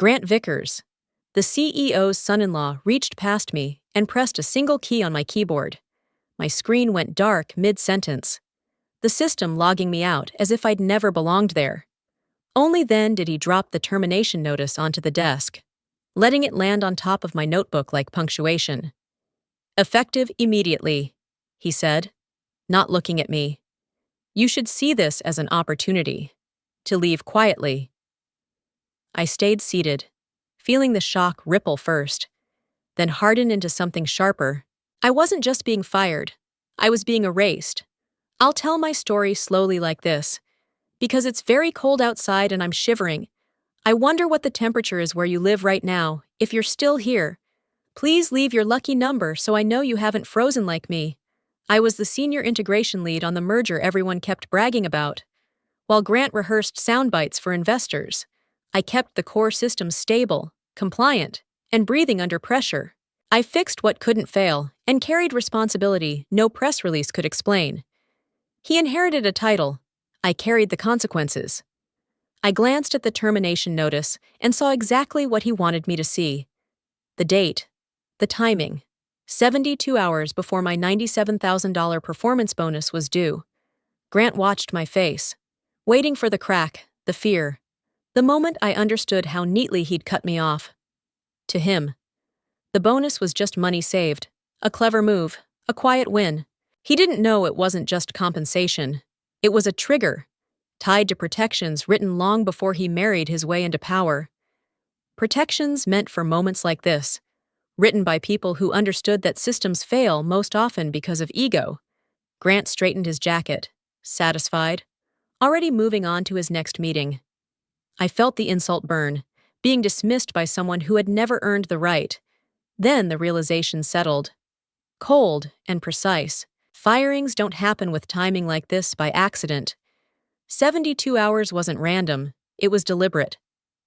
Grant Vickers, the CEO's son-in-law, reached past me and pressed a single key on my keyboard. My screen went dark mid-sentence, the system logging me out as if I'd never belonged there. Only then did he drop the termination notice onto the desk, letting it land on top of my notebook like punctuation. "Effective immediately," he said, not looking at me. "You should see this as an opportunity to leave quietly." I stayed seated, feeling the shock ripple first, then harden into something sharper. I wasn't just being fired, I was being erased. I'll tell my story slowly like this, because it's very cold outside and I'm shivering. I wonder what the temperature is where you live right now. If you're still here, please leave your lucky number so I know you haven't frozen like me. I was the senior integration lead on the merger everyone kept bragging about. While Grant rehearsed sound bites for investors, I kept the core systems stable, compliant, and breathing under pressure. I fixed what couldn't fail and carried responsibility no press release could explain. He inherited a title. I carried the consequences. I glanced at the termination notice and saw exactly what he wanted me to see. The date, the timing, 72 hours before my $97,000 performance bonus was due. Grant watched my face, waiting for the crack, the fear, the moment I understood how neatly he'd cut me off. To him, the bonus was just money saved, a clever move, a quiet win. He didn't know it wasn't just compensation. It was a trigger, tied to protections written long before he married his way into power. Protections meant for moments like this, written by people who understood that systems fail most often because of ego. Grant straightened his jacket, satisfied, already moving on to his next meeting. I felt the insult burn, being dismissed by someone who had never earned the right. Then the realization settled. Cold and precise. Firings don't happen with timing like this by accident. 72 hours wasn't random, it was deliberate.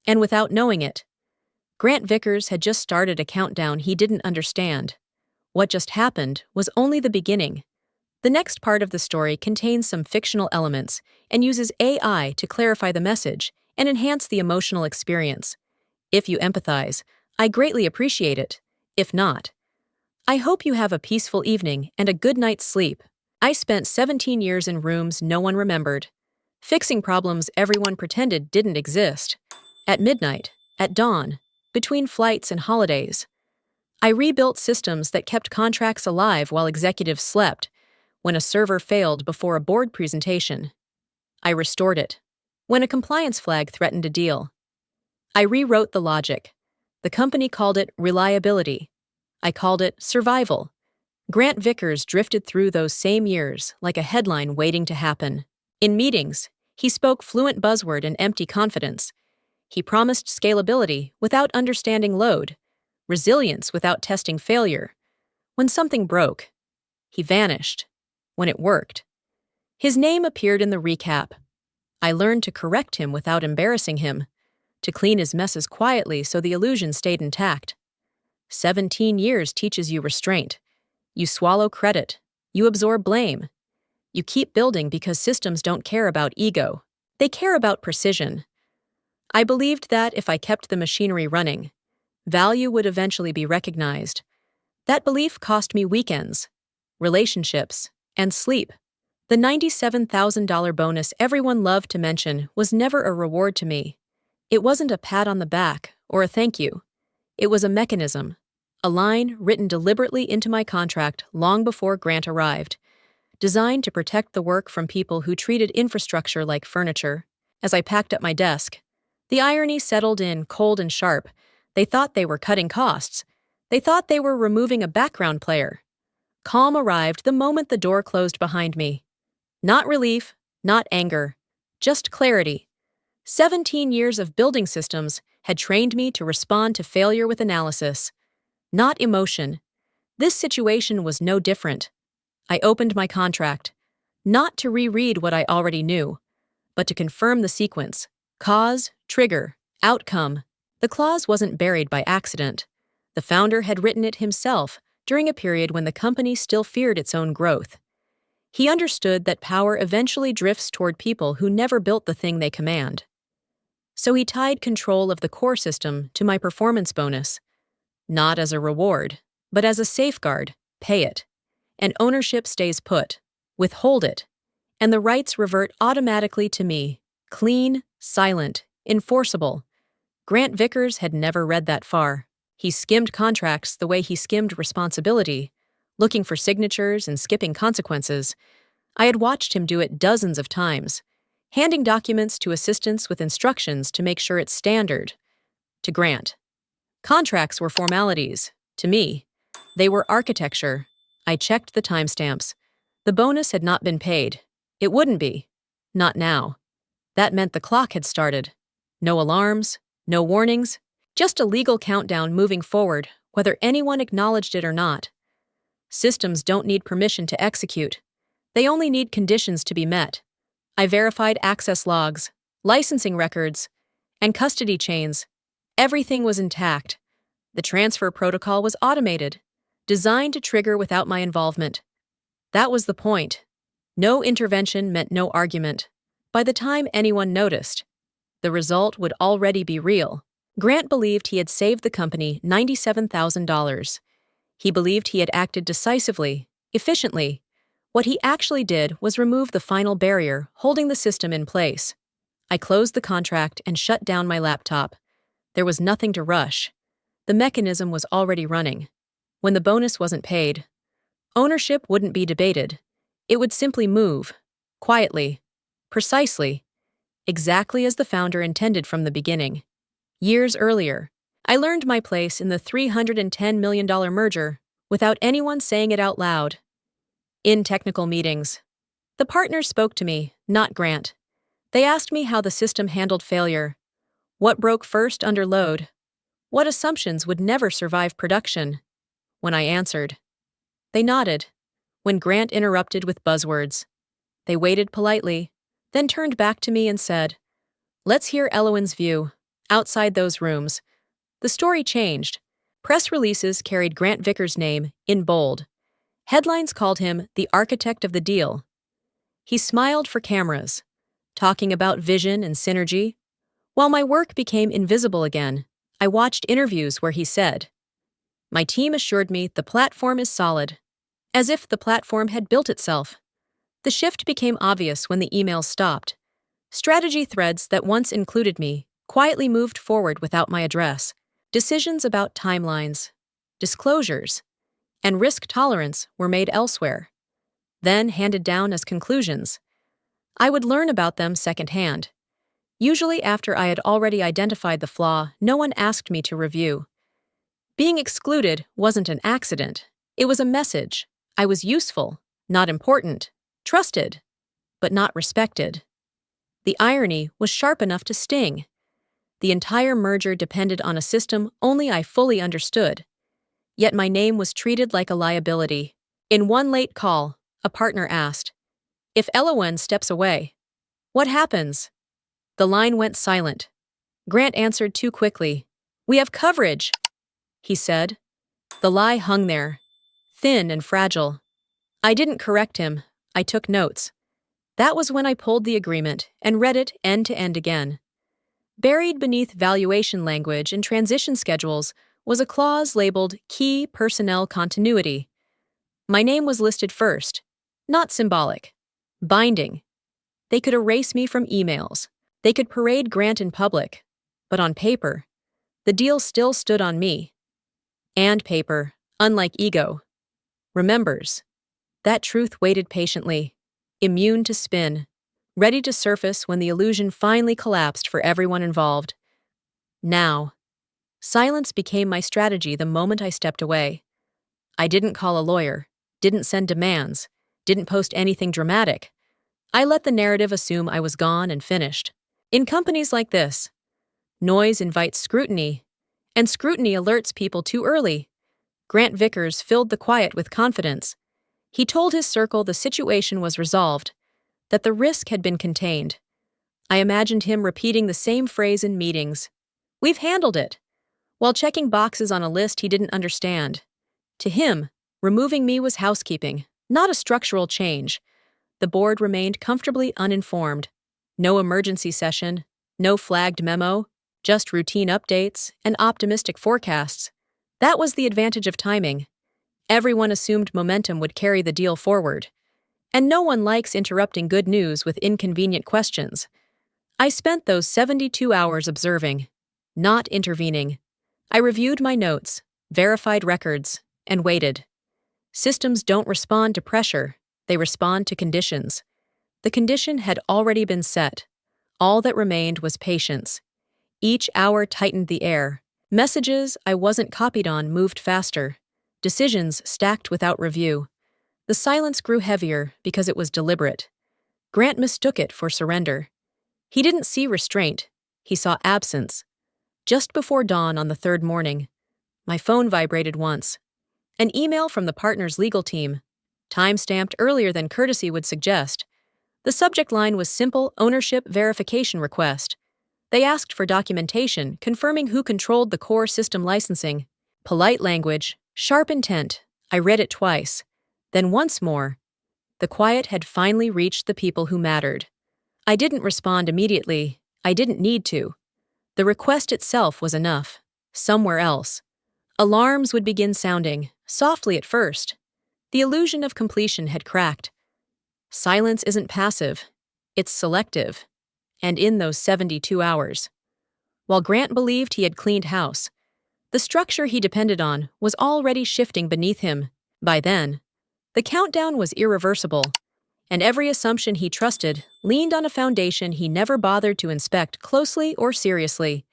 And without knowing it, Grant Vickers had just started a countdown he didn't understand. What just happened was only the beginning. The next part of the story contains some fictional elements and uses AI to clarify the message and enhance the emotional experience. If you empathize, I greatly appreciate it. If not, I hope you have a peaceful evening and a good night's sleep. I spent 17 years in rooms no one remembered, fixing problems everyone pretended didn't exist. At midnight, at dawn, between flights and holidays. I rebuilt systems that kept contracts alive while executives slept. When a server failed before a board presentation, I restored it. When a compliance flag threatened a deal, I rewrote the logic. The company called it reliability. I called it survival. Grant Vickers drifted through those same years like a headline waiting to happen. In meetings, he spoke fluent buzzword and empty confidence. He promised scalability without understanding load, resilience without testing failure. When something broke, he vanished. When it worked, his name appeared in the recap. I learned to correct him without embarrassing him, to clean his messes quietly so the illusion stayed intact. 17 years teaches you restraint. You swallow credit. You absorb blame. You keep building because systems don't care about ego. They care about precision. I believed that if I kept the machinery running, value would eventually be recognized. That belief cost me weekends, relationships, and sleep. The $97,000 bonus everyone loved to mention was never a reward to me. It wasn't a pat on the back or a thank you. It was a mechanism, a line written deliberately into my contract long before Grant arrived, designed to protect the work from people who treated infrastructure like furniture. As I packed up my desk, the irony settled in cold and sharp. They thought they were cutting costs. They thought they were removing a background player. Calm arrived the moment the door closed behind me. Not relief, not anger, just clarity. 17 years of building systems had trained me to respond to failure with analysis, not emotion. This situation was no different. I opened my contract, not to reread what I already knew, but to confirm the sequence: cause, trigger, outcome. The clause wasn't buried by accident. The founder had written it himself during a period when the company still feared its own growth. He understood that power eventually drifts toward people who never built the thing they command. So he tied control of the core system to my performance bonus, not as a reward, but as a safeguard. Pay it. And ownership stays put. Withhold it. And the rights revert automatically to me. Clean, silent, enforceable. Grant Vickers had never read that far. He skimmed contracts the way he skimmed responsibility, looking for signatures and skipping consequences. I had watched him do it dozens of times, handing documents to assistants with instructions to make sure it's standard. To Grant, contracts were formalities. To me, they were architecture. I checked the timestamps. The bonus had not been paid. It wouldn't be. Not now. That meant the clock had started. No alarms, no warnings, just a legal countdown moving forward, whether anyone acknowledged it or not. Systems don't need permission to execute. They only need conditions to be met. I verified access logs, licensing records, and custody chains. Everything was intact. The transfer protocol was automated, designed to trigger without my involvement. That was the point. No intervention meant no argument. By the time anyone noticed, the result would already be real. Grant believed he had saved the company $97,000. He believed he had acted decisively, efficiently. What he actually did was remove the final barrier holding the system in place. I closed the contract and shut down my laptop. There was nothing to rush. The mechanism was already running. When the bonus wasn't paid, ownership wouldn't be debated. It would simply move, quietly, precisely, exactly as the founder intended from the beginning. Years earlier, I learned my place in the $310 million merger without anyone saying it out loud. In technical meetings, the partners spoke to me, not Grant. They asked me how the system handled failure, what broke first under load, what assumptions would never survive production. When I answered, they nodded. When Grant interrupted with buzzwords, they waited politely, then turned back to me and said, "Let's hear Elowen's view." Outside those rooms, the story changed. Press releases carried Grant Vickers' name in bold. Headlines called him the architect of the deal. He smiled for cameras, talking about vision and synergy. While my work became invisible again, I watched interviews where he said, "My team assured me the platform is solid," as if the platform had built itself. The shift became obvious when the emails stopped. Strategy threads that once included me quietly moved forward without my address. Decisions about timelines, disclosures, and risk tolerance were made elsewhere, then handed down as conclusions. I would learn about them secondhand. Usually after I had already identified the flaw no one asked me to review. Being excluded wasn't an accident. It was a message. I was useful, not important, trusted, but not respected. The irony was sharp enough to sting. The entire merger depended on a system only I fully understood. Yet my name was treated like a liability. In one late call, a partner asked, "If Elowen steps away, what happens?" The line went silent. Grant answered too quickly. "We have coverage," he said. The lie hung there, thin and fragile. I didn't correct him. I took notes. That was when I pulled the agreement and read it end to end again. Buried beneath valuation language and transition schedules was a clause labeled Key Personnel Continuity. My name was listed first, not symbolic, binding. They could erase me from emails. They could parade Grant in public. But on paper, the deal still stood on me. And paper, unlike ego, remembers. That truth waited patiently, immune to spin, ready to surface when the illusion finally collapsed for everyone involved. Now, silence became my strategy the moment I stepped away. I didn't call a lawyer, didn't send demands, didn't post anything dramatic. I let the narrative assume I was gone and finished. In companies like this, noise invites scrutiny, and scrutiny alerts people too early. Grant Vickers filled the quiet with confidence. He told his circle the situation was resolved, that the risk had been contained. I imagined him repeating the same phrase in meetings. "We've handled it," while checking boxes on a list he didn't understand. To him, removing me was housekeeping, not a structural change. The board remained comfortably uninformed. No emergency session, No flagged memo, just routine updates and optimistic forecasts. That was the advantage of timing. Everyone assumed momentum would carry the deal forward. And no one likes interrupting good news with inconvenient questions. I spent those 72 hours observing, not intervening. I reviewed my notes, verified records, and waited. Systems don't respond to pressure, they respond to conditions. The condition had already been set. All that remained was patience. Each hour tightened the air. Messages I wasn't copied on moved faster. Decisions stacked without review. The silence grew heavier because it was deliberate. Grant mistook it for surrender. He didn't see restraint. He saw absence. Just before dawn on the third morning, my phone vibrated once. An email from the partner's legal team, time-stamped earlier than courtesy would suggest. The subject line was simple ownership verification request. They asked for documentation confirming who controlled the core system licensing. Polite language, sharp intent. I read it twice. Then once more. The quiet had finally reached the people who mattered. I didn't respond immediately. I didn't need to. The request itself was enough. Somewhere else. Alarms would begin sounding, softly at first. The illusion of completion had cracked. Silence isn't passive. It's selective. And in those 72 hours. While Grant believed he had cleaned house, the structure he depended on was already shifting beneath him. By then, the countdown was irreversible, and every assumption he trusted leaned on a foundation he never bothered to inspect closely or seriously.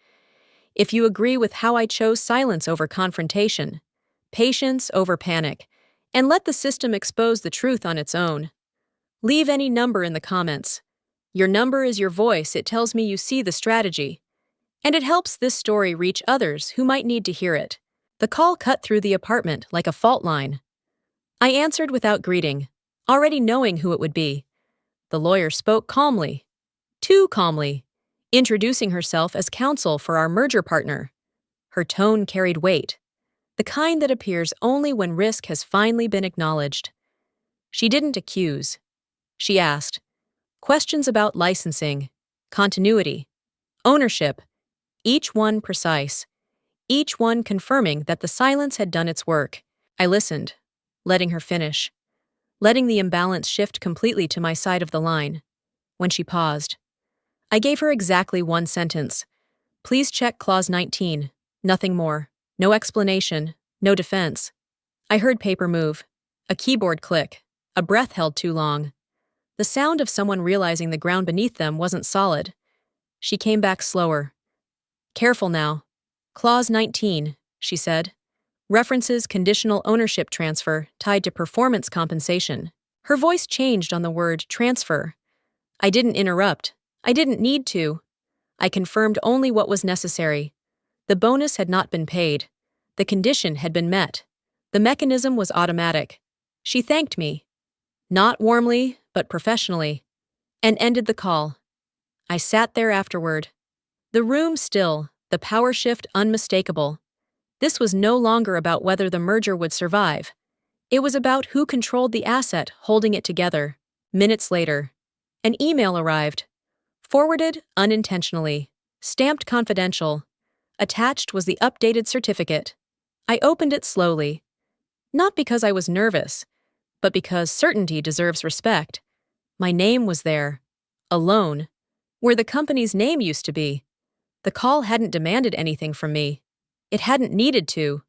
If you agree with how I chose silence over confrontation, patience over panic, and let the system expose the truth on its own, leave any number in the comments. Your number is your voice. It tells me you see the strategy. And it helps this story reach others who might need to hear it. The call cut through the apartment like a fault line. I answered without greeting, already knowing who it would be. The lawyer spoke calmly, too calmly, introducing herself as counsel for our merger partner. Her tone carried weight, the kind that appears only when risk has finally been acknowledged. She didn't accuse. She asked questions about licensing, continuity, ownership, each one precise, each one confirming that the silence had done its work. I listened, letting her finish, letting the imbalance shift completely to my side of the line. When she paused, I gave her exactly one sentence. Please check clause 19, nothing more, no explanation, no defense. I heard paper move, a keyboard click, a breath held too long. The sound of someone realizing the ground beneath them wasn't solid. She came back slower. Careful now. Clause 19, she said. References conditional ownership transfer tied to performance compensation. Her voice changed on the word transfer. I didn't interrupt. I didn't need to. I confirmed only what was necessary. The bonus had not been paid. The condition had been met. The mechanism was automatic. She thanked me. Not warmly, but professionally. And ended the call. I sat there afterward. The room still, the power shift unmistakable. This was no longer about whether the merger would survive. It was about who controlled the asset holding it together. Minutes later, an email arrived. Forwarded unintentionally. Stamped confidential. Attached was the updated certificate. I opened it slowly. Not because I was nervous, but because certainty deserves respect. My name was there. Alone. Where the company's name used to be. The call hadn't demanded anything from me. It hadn't needed to.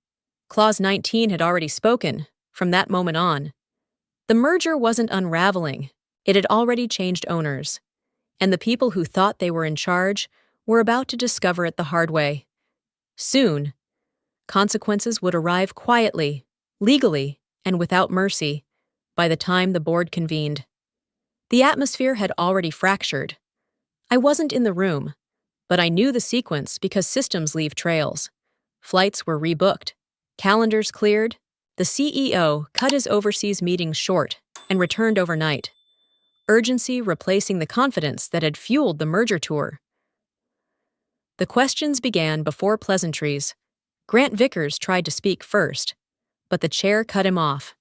Clause 19 had already spoken, from that moment on. The merger wasn't unraveling. It had already changed owners. And the people who thought they were in charge were about to discover it the hard way. Soon, consequences would arrive quietly, legally, and without mercy, by the time the board convened. The atmosphere had already fractured. I wasn't in the room, but I knew the sequence because systems leave trails. Flights were rebooked, calendars cleared. The CEO cut his overseas meetings short and returned overnight. Urgency replacing the confidence that had fueled the merger tour. The questions began before pleasantries. Grant Vickers tried to speak first, but the chair cut him off.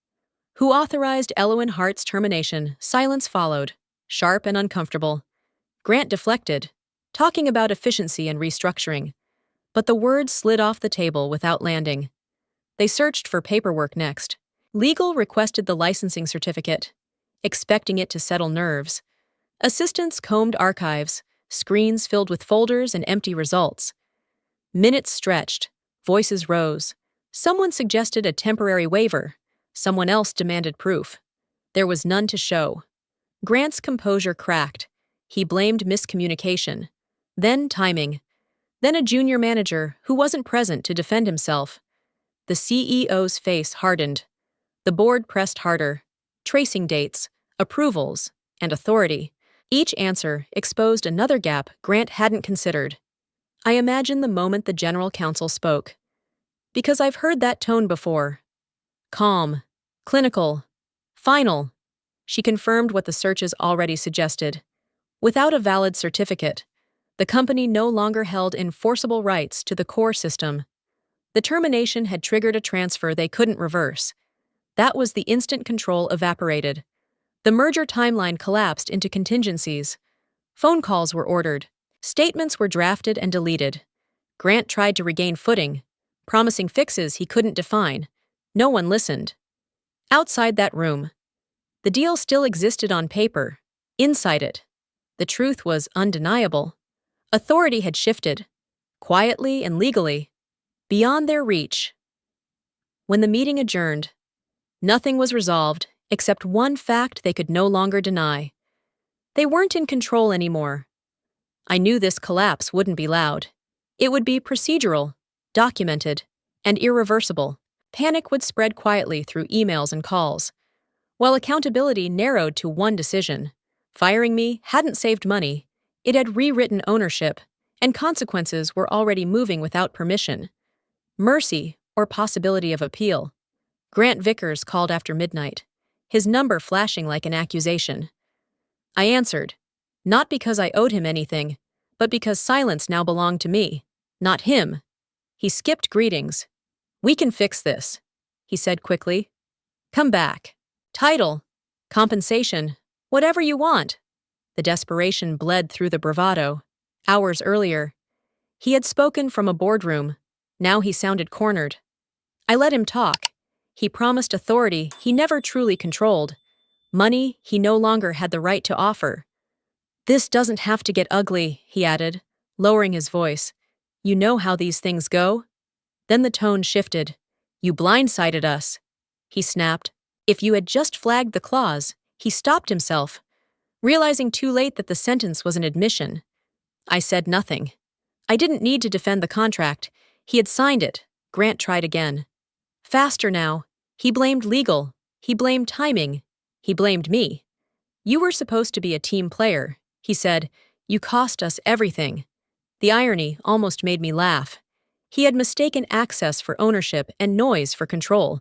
Who authorized Eloin Hart's termination? Silence followed, sharp and uncomfortable. Grant deflected. talking about efficiency and restructuring, but the words slid off the table without landing. They searched for paperwork next. Legal requested the licensing certificate, expecting it to settle nerves. Assistants combed archives, screens filled with folders and empty results. Minutes stretched, voices rose. Someone suggested a temporary waiver. Someone else demanded proof. There was none to show. Grant's composure cracked. He blamed miscommunication. Then timing. Then a junior manager who wasn't present to defend himself. The CEO's face hardened. The board pressed harder. Tracing dates, approvals, and authority. Each answer exposed another gap Grant hadn't considered. I imagined the moment the general counsel spoke. Because I've heard that tone before. Calm, clinical, final. She confirmed what the searches already suggested. Without a valid certificate, the company no longer held enforceable rights to the core system. The termination had triggered a transfer they couldn't reverse. That was the instant control evaporated. The merger timeline collapsed into contingencies. Phone calls were ordered. Statements were drafted and deleted. Grant tried to regain footing, promising fixes he couldn't define. No one listened. Outside that room, the deal still existed on paper. Inside it, the truth was undeniable. Authority had shifted, quietly and legally, beyond their reach. When the meeting adjourned, nothing was resolved except one fact they could no longer deny. They weren't in control anymore. I knew this collapse wouldn't be loud. It would be procedural, documented, and irreversible. Panic would spread quietly through emails and calls, while accountability narrowed to one decision. Firing me hadn't saved money. It had rewritten ownership, and consequences were already moving without permission. Mercy or possibility of appeal. Grant Vickers called after midnight, his number flashing like an accusation. I answered, not because I owed him anything, but because silence now belonged to me, not him. He skipped greetings. We can fix this, he said quickly. Come back. Title, compensation, whatever you want. The desperation bled through the bravado. Hours earlier, he had spoken from a boardroom. Now he sounded cornered. I let him talk. He promised authority he never truly controlled. Money he no longer had the right to offer. This doesn't have to get ugly, he added, lowering his voice. You know how these things go? Then the tone shifted. You blindsided us, he snapped. If you had just flagged the clause, he stopped himself, realizing too late that the sentence was an admission. I said nothing. I didn't need to defend the contract. He had signed it. Grant tried again. Faster now. He blamed legal. He blamed timing. He blamed me. You were supposed to be a team player, he said. You cost us everything. The irony almost made me laugh. He had mistaken access for ownership and noise for control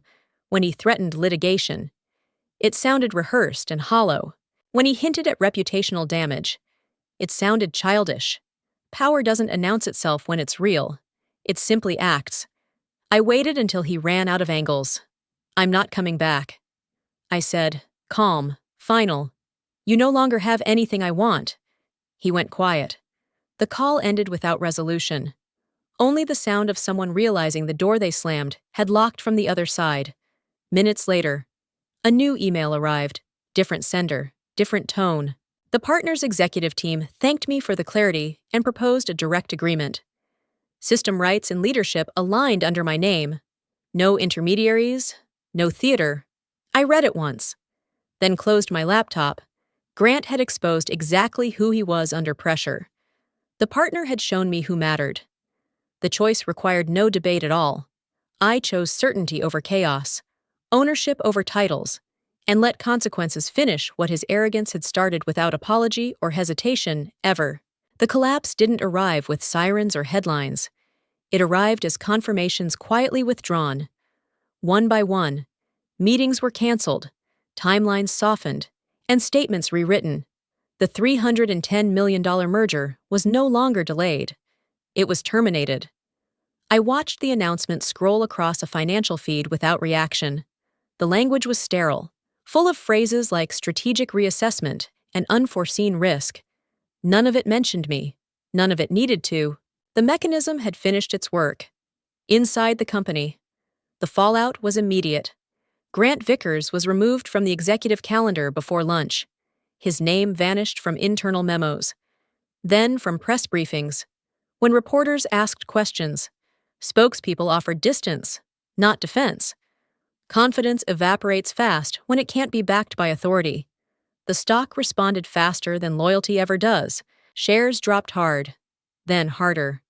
when he threatened litigation. It sounded rehearsed and hollow. When he hinted at reputational damage, it sounded childish. Power doesn't announce itself when it's real. It simply acts. I waited until he ran out of angles. I'm not coming back. I said, calm, final. You no longer have anything I want. He went quiet. The call ended without resolution. Only the sound of someone realizing the door they slammed had locked from the other side. Minutes later, a new email arrived. Different sender, different tone. The partners' executive team thanked me for the clarity and proposed a direct agreement. System rights and leadership aligned under my name. No intermediaries, no theater. I read it once, then closed my laptop. Grant had exposed exactly who he was under pressure. The partner had shown me who mattered. The choice required no debate at all. I chose certainty over chaos, ownership over titles, and let consequences finish what his arrogance had started without apology or hesitation, ever. The collapse didn't arrive with sirens or headlines. It arrived as confirmations quietly withdrawn. One by one, meetings were canceled, timelines softened, and statements rewritten. The $310 million merger was no longer delayed. It was terminated. I watched the announcement scroll across a financial feed without reaction. The language was sterile, full of phrases like strategic reassessment and unforeseen risk. None of it mentioned me. None of it needed to. The mechanism had finished its work. Inside the company, the fallout was immediate. Grant Vickers was removed from the executive calendar before lunch. His name vanished from internal memos. Then from press briefings. When reporters asked questions, spokespeople offered distance, not defense. Confidence evaporates fast when it can't be backed by authority. The stock responded faster than loyalty ever does. Shares dropped hard, then harder.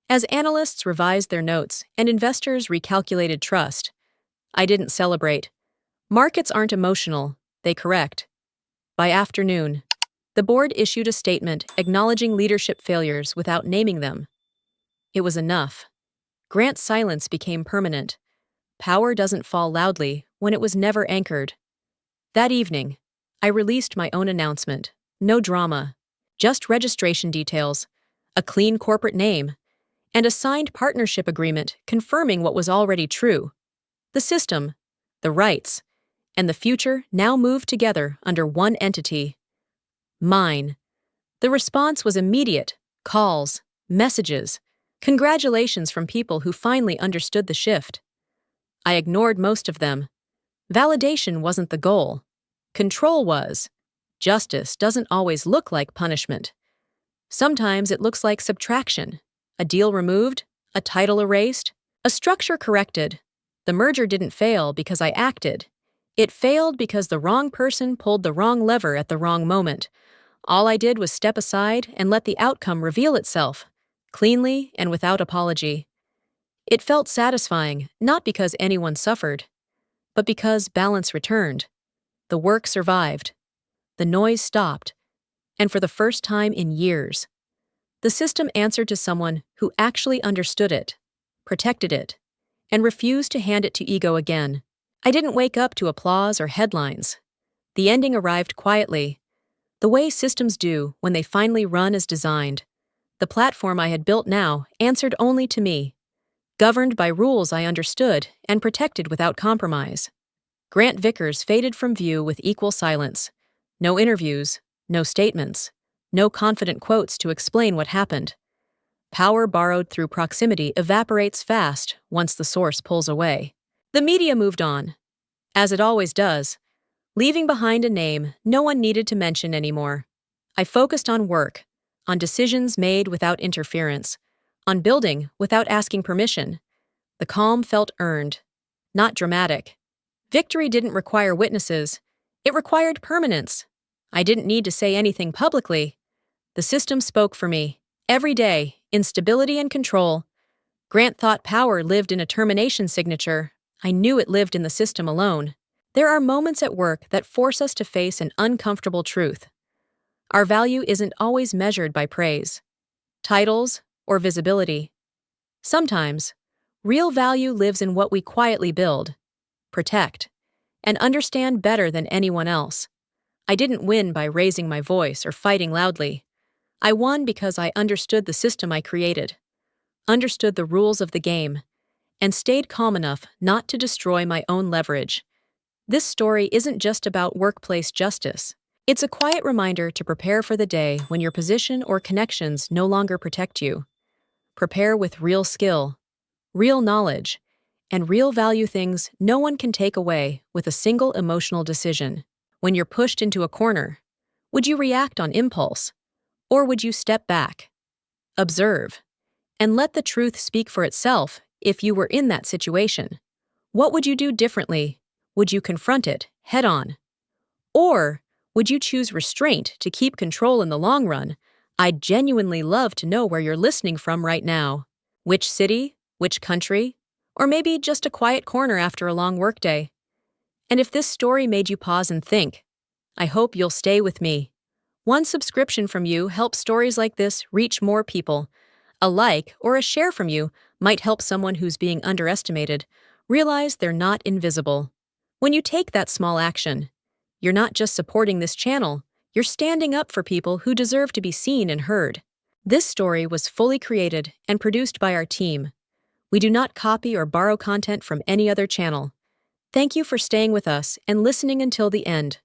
As analysts revised their notes and investors recalculated trust, I didn't celebrate. Markets aren't emotional, they correct. By afternoon, the board issued a statement acknowledging leadership failures without naming them. It was enough. Grant's silence became permanent. Power doesn't fall loudly when it was never anchored. That evening, I released my own announcement. No drama, just registration details, a clean corporate name, and a signed partnership agreement confirming what was already true. The system, the rights, and the future now moved together under one entity. Mine. The response was immediate: calls, messages, congratulations from people who finally understood the shift. I ignored most of them. Validation wasn't the goal. Control was. Justice doesn't always look like punishment. Sometimes it looks like subtraction. A deal removed, a title erased, a structure corrected. The merger didn't fail because I acted. It failed because the wrong person pulled the wrong lever at the wrong moment. All I did was step aside and let the outcome reveal itself, cleanly and without apology. It felt satisfying, not because anyone suffered, but because balance returned. The work survived. The noise stopped. And for the first time in years, the system answered to someone who actually understood it, protected it, and refused to hand it to ego again. I didn't wake up to applause or headlines. The ending arrived quietly, the way systems do when they finally run as designed. The platform I had built now answered only to me, governed by rules I understood and protected without compromise. Grant Vickers faded from view with equal silence. No interviews, no statements, no confident quotes to explain what happened. Power borrowed through proximity evaporates fast once the source pulls away. The media moved on, as it always does, leaving behind a name no one needed to mention anymore. I focused on work, on decisions made without interference, on building without asking permission. The calm felt earned, not dramatic. Victory didn't require witnesses. It required permanence. I didn't need to say anything publicly. The system spoke for me. Every day, in stability and control. Grant thought power lived in a termination signature. I knew it lived in the system alone. There are moments at work that force us to face an uncomfortable truth. Our value isn't always measured by praise, titles, or visibility. Sometimes, real value lives in what we quietly build, protect, and understand better than anyone else. I didn't win by raising my voice or fighting loudly. I won because I understood the system I created, understood the rules of the game, and stayed calm enough not to destroy my own leverage. This story isn't just about workplace justice. It's a quiet reminder to prepare for the day when your position or connections no longer protect you. Prepare with real skill, real knowledge, and real value things no one can take away with a single emotional decision. When you're pushed into a corner, would you react on impulse? Or would you step back, observe, and let the truth speak for itself if you were in that situation? What would you do differently? Would you confront it head on? Or would you choose restraint to keep control in the long run? I'd genuinely love to know where you're listening from right now. Which city? Which country? Or maybe just a quiet corner after a long workday. And if this story made you pause and think, I hope you'll stay with me. One subscription from you helps stories like this reach more people. A like or a share from you might help someone who's being underestimated realize they're not invisible. When you take that small action, you're not just supporting this channel, you're standing up for people who deserve to be seen and heard. This story was fully created and produced by our team. We do not copy or borrow content from any other channel. Thank you for staying with us and listening until the end.